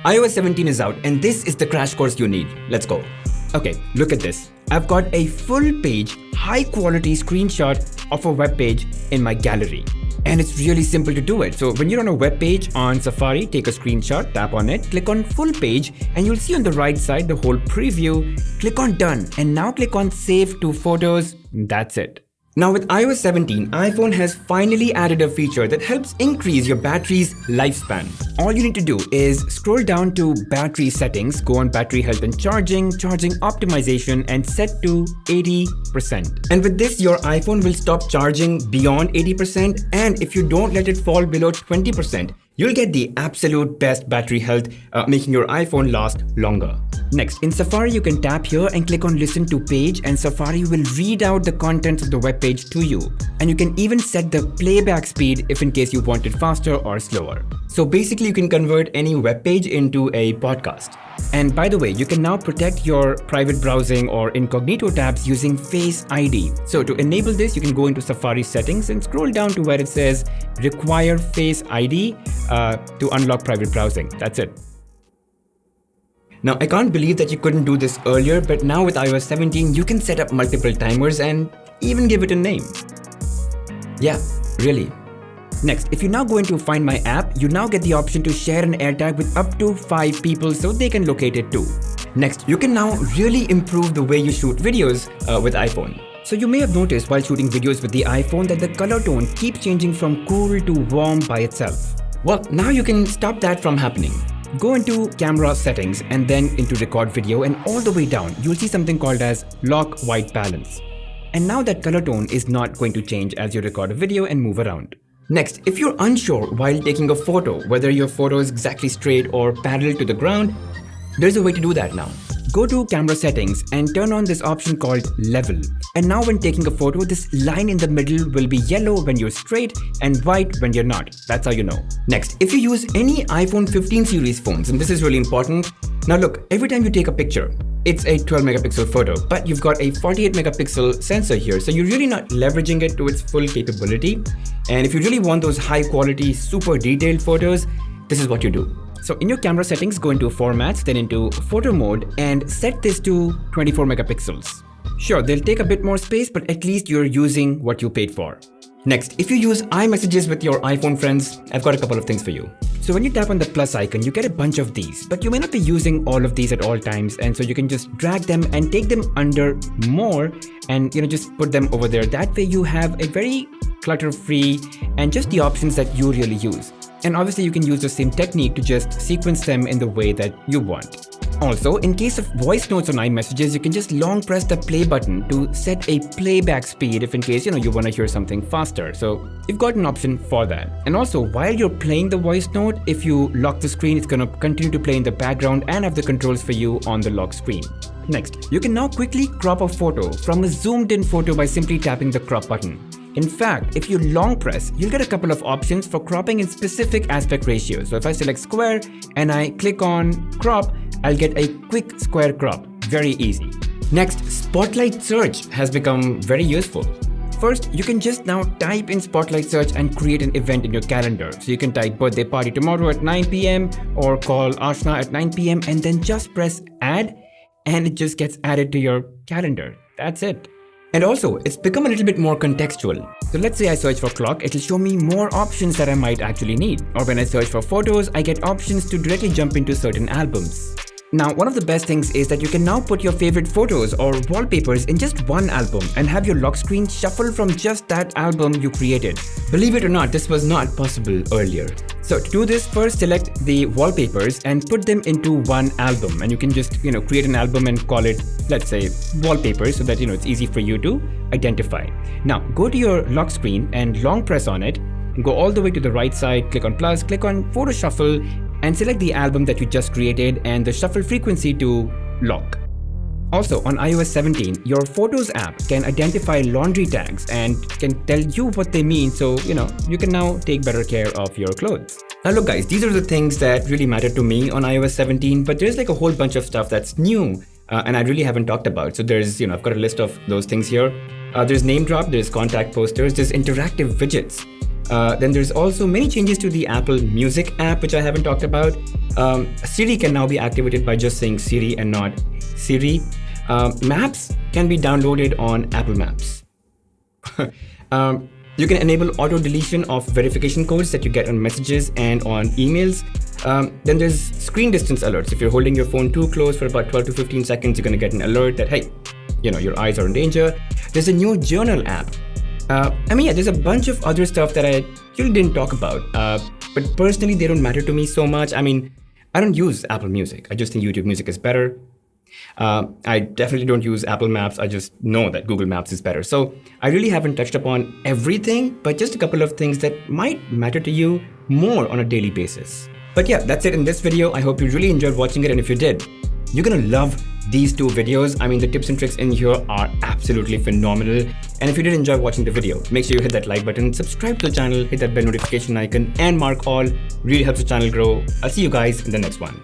iOS 17 is out and this is the crash course you need. Let's go. Okay, look at this. I've got a full page, high quality screenshot of a web page in my gallery. And it's really simple to do it. So when you're on a web page on Safari, take a screenshot, tap on it, click on full page, and you'll see on the right side the whole preview. Click on done and now click on save to photos. That's it. Now with iOS 17, iPhone has finally added a feature that helps increase your battery's lifespan. All you need to do is scroll down to battery settings, go on battery health and charging optimization and set to 80%. And with this, your iPhone will stop charging beyond 80%, and if you don't let it fall below 20%, you'll get the absolute best battery health, making your iPhone last longer. Next, in Safari, you can tap here and click on listen to page, and Safari will read out the contents of the web page to you. And you can even set the playback speed if in case you want it faster or slower. So basically you can convert any web page into a podcast. And by the way, you can now protect your private browsing or incognito tabs using Face ID. So to enable this, you can go into Safari settings and scroll down to where it says require Face ID to unlock private browsing. That's it. Now, I can't believe that you couldn't do this earlier, but now with iOS 17, you can set up multiple timers and even give it a name. Yeah, really. Next, if you now go into Find My App, you now get the option to share an AirTag with up to 5 people so they can locate it too. Next, you can now really improve the way you shoot videos with iPhone. So you may have noticed while shooting videos with the iPhone that the color tone keeps changing from cool to warm by itself. Well, now you can stop that from happening. Go into camera settings and then into record video, and all the way down, you'll see something called as lock white balance. And now that color tone is not going to change as you record a video and move around. Next, if you're unsure while taking a photo, whether your photo is exactly straight or parallel to the ground, there's a way to do that now. Go to camera settings and turn on this option called level. And now when taking a photo, this line in the middle will be yellow when you're straight and white when you're not. That's how you know. Next, if you use any iPhone 15 series phones, and this is really important. Now look, every time you take a picture, it's a 12 megapixel photo, but you've got a 48 megapixel sensor here. So you're really not leveraging it to its full capability. And if you really want those high quality, super detailed photos, this is what you do. So in your camera settings, go into formats, then into photo mode and set this to 24 megapixels. Sure, they'll take a bit more space, but at least you're using what you paid for. Next, if you use iMessages with your iPhone friends, I've got a couple of things for you. So when you tap on the plus icon, you get a bunch of these, but you may not be using all of these at all times. And so you can just drag them and take them under more and just put them over there. That way you have a very clutter-free and just the options that you really use. And obviously you can use the same technique to just sequence them in the way that you want. Also, in case of voice notes on iMessages, you can just long press the play button to set a playback speed if in case you want to hear something faster. So you've got an option for that. And also, while you're playing the voice note, if you lock the screen, it's going to continue to play in the background and have the controls for you on the lock screen. Next, you can now quickly crop a photo from a zoomed in photo by simply tapping the crop button. In fact, if you long press, you'll get a couple of options for cropping in specific aspect ratios. So if I select square and I click on crop, I'll get a quick square crop. Very easy. Next, Spotlight Search has become very useful. First, you can just now type in Spotlight Search and create an event in your calendar. So you can type birthday party tomorrow at 9 p.m. or call Ashna at 9 p.m. and then just press add and it just gets added to your calendar. That's it. And also, it's become a little bit more contextual. So let's say I search for clock, it'll show me more options that I might actually need. Or when I search for photos, I get options to directly jump into certain albums. Now, one of the best things is that you can now put your favorite photos or wallpapers in just one album and have your lock screen shuffle from just that album you created. Believe it or not, this was not possible earlier. So to do this, first select the wallpapers and put them into one album. And you can just, create an album and call it, let's say, wallpapers so that, it's easy for you to identify. Now, go to your lock screen and long press on it. Go all the way to the right side, click on plus, click on photo shuffle, and select the album that you just created and the shuffle frequency to lock. Also, on iOS 17, your Photos app can identify laundry tags and can tell you what they mean, so you can now take better care of your clothes. Now look guys, these are the things that really matter to me on iOS 17, but there's like a whole bunch of stuff that's new and I really haven't talked about. So there's, I've got a list of those things here. There's name drop, there's contact posters, there's interactive widgets. Then there's also many changes to the Apple Music app, which I haven't talked about. Siri can now be activated by just saying Siri and not Siri. Maps can be downloaded on Apple Maps. You can enable auto deletion of verification codes that you get on messages and on emails. Then there's screen distance alerts. If you're holding your phone too close for about 12 to 15 seconds, you're going to get an alert that, hey, your eyes are in danger. There's a new journal app. There's a bunch of other stuff that I really didn't talk about. But personally, they don't matter to me so much. I don't use Apple Music. I just think YouTube Music is better. I definitely don't use Apple Maps. I just know that Google Maps is better. So I really haven't touched upon everything, but just a couple of things that might matter to you more on a daily basis. But yeah, that's it in this video. I hope you really enjoyed watching it. And if you did, you're gonna love these two videos. The tips and tricks in here are absolutely phenomenal. And if you did enjoy watching the video, make sure you hit that like button, subscribe to the channel, hit that bell notification icon, and mark all. Really helps the channel grow. I'll see you guys in the next one.